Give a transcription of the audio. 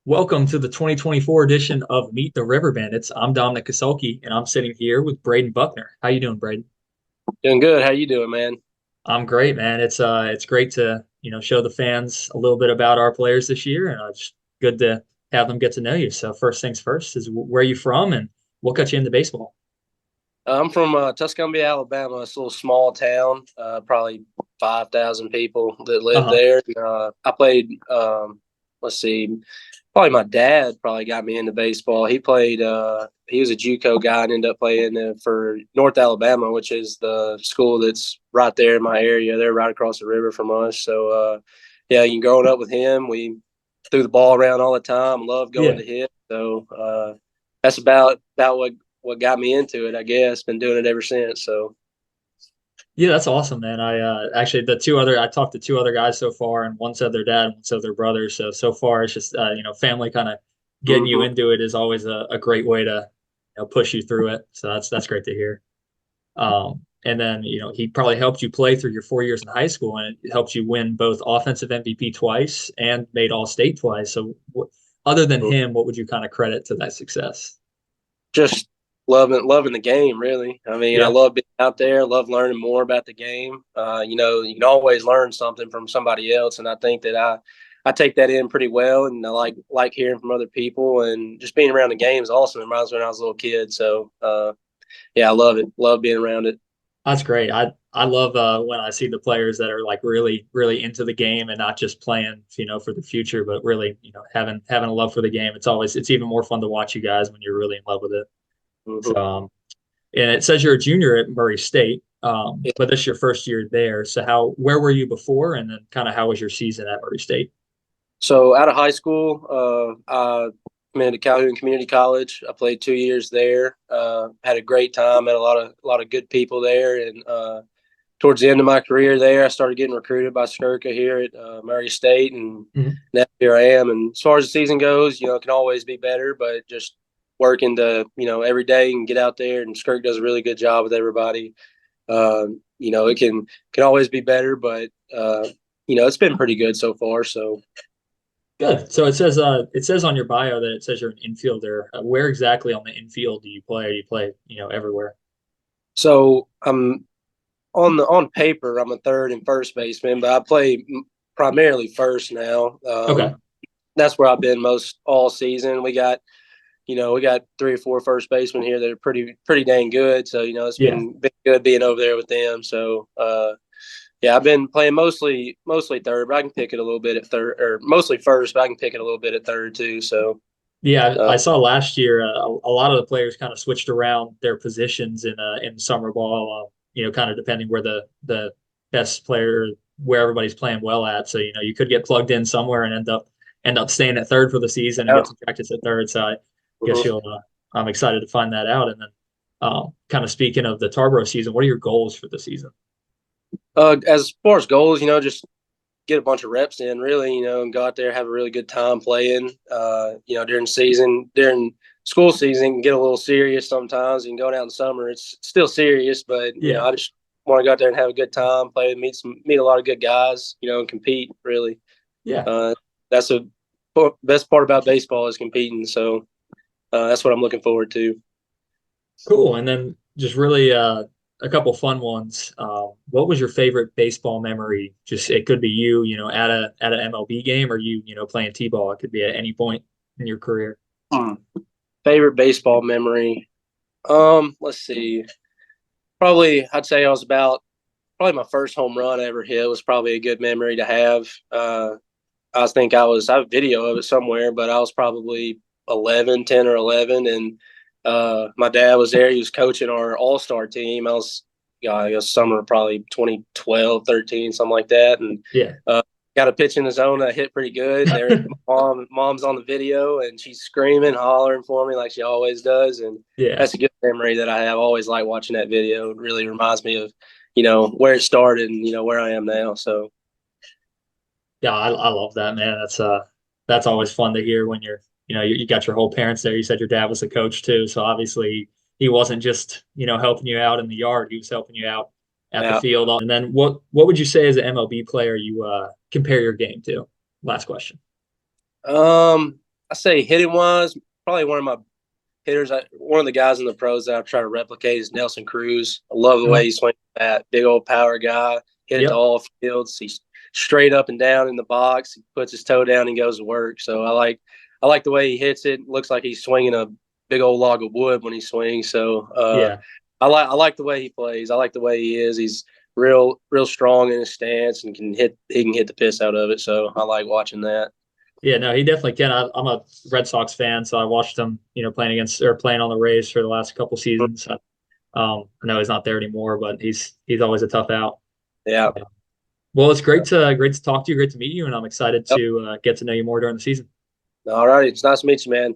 Welcome to the 2024 edition of Meet the River Bandits. I'm Dominic Kasulki, and I'm sitting here with Brayden Buckner. How you doing, Brayden? Doing good. How you doing, man? I'm great, man. It's great to show the fans a little bit about our players this year, and it's good to have them get to know you. So first things first is where are you from, and what got you into baseball? I'm from Tuscumbia, Alabama. It's a little small town, probably 5,000 people that live Uh-huh. there. I played, let's see, probably my dad probably got me into baseball. He was a JUCO guy and ended up playing for North Alabama, which is the school that's right there in my area. They're right across the river from us. Yeah, growing up with him, we threw the ball around all the time, loved going Yeah. to hit. That's about what got me into it, I guess. Been doing it ever since. So Yeah, that's awesome, man. Actually I talked to two other guys so far, and one said their dad, and one said their brother. So far it's just family kind of getting you mhm. into it is always a great way to push you through it. So that's great to hear. And then he probably helped you play through your 4 years in high school, and it helped you win both offensive MVP twice and made All State twice. So other than him, what would you kind of credit to that success? Just loving the game, really. I mean, I Yeah. love being out there, love learning more about the game. You can always learn something from somebody else, and I think that I take that in pretty well, and I like hearing from other people, and just being around the game is awesome. It reminds me when I was a little kid. Yeah, I love it. Love being around it. That's great. I love when I see the players that are like really into the game and not just playing, for the future, but really, having a love for the game. It's even more fun to watch you guys when you're really in love with it. So, Mm-hmm. and it says you're a junior at Murray State, Yeah. but this is your first year there. So where were you before, and then kind of how was your season at Murray State? So out of high school, I went to Calhoun Community College. I played 2 years there. Had a great time. Met a lot of good people there. And towards the end of my career there, I started getting recruited by Skirka here at Murray State, and Mhm. now here I am. And as far as the season goes, it can always be better, but just working to every day and get out there. And Skirk does a really good job with everybody. It can always be better, but it's been pretty good so far. So. Good. So it says on your bio that it says you're an infielder. Where exactly on the infield do you play? Do you play, everywhere? So I'm on paper, I'm a third and first baseman, but I play primarily first now. Okay. That's where I've been most all season. We got 3 or 4 first basemen here that are pretty dang good. So it's Yeah. been good being over there with them. Yeah, I've been playing mostly third, but I can pick it a little bit at third, or mostly first, but I can pick it a little bit at third too. Yeah, Uh, I saw last year a lot of the players kind of switched around their positions in summer ball. Kind of depending where the best player, where everybody's playing well at. So you could get plugged in somewhere and end up staying at third for the season and yeah. get some practice at third. So I guess Mhm. I'm excited to find that out. And then kind of speaking of the Tarboro season, what are your goals for the season? As far as goals, just get a bunch of reps in, really, and go out there, have a really good time playing. During school season, get a little serious sometimes. And going out in summer, it's still serious, but Yeah. I just want to go out there and have a good time, play, meet a lot of good guys, and compete. Really, Yeah. uh, that's the best part about baseball is competing. So that's what I'm looking forward to. Cool. And then just really a couple fun ones. What was your favorite baseball memory? Just it could be you, at an MLB game, or you playing t-ball. It could be at any point in your career. Hmm. Favorite baseball memory. Let's see. Probably, I'd say I was about probably my first home run I ever hit was probably a good memory to have. I have video of it somewhere, but I was probably 11, 10 or 11. And my dad was there. He was coaching our all-star team. I guess summer, probably 2012, 13, something like that. And Yeah. uh, got a pitch in the zone that hit pretty good. Mom's on the video and she's screaming, hollering for me like she always does. And Yeah. that's a good memory that I have. Always like watching that video. It really reminds me of, where it started and, where I am now. So, Yeah, I love that, man. That's always fun to hear when you got your whole parents there. You said your dad was a coach too, so obviously he wasn't just, helping you out in the yard. He was helping you out at the yeah. field. And then what would you say as an MLB player you compare your game to? Last question. Um, I say hitting wise, probably one of my hitters. One of the guys in the pros that I try to replicate is Nelson Cruz. I love the way Mhm. he swings that big old power guy. Hit it to Yep. all fields. He's straight up and down in the box. He puts his toe down and goes to work. So I like the way he hits it. Looks like he's swinging a big old log of wood when he swings. So Yeah. I like the way he plays. I like the way he is. He's real strong in his stance and he can hit the piss out of it. So I like watching that. Yeah, no, he definitely can. I'm a Red Sox fan, so I watched him, playing against or playing on the Rays for the last couple seasons. I know he's not there anymore, but he's always a tough out. Yeah. Well, it's great to talk to you, great to meet you, and I'm excited Yep. to get to know you more during the season. All right. It's nice to meet you, man.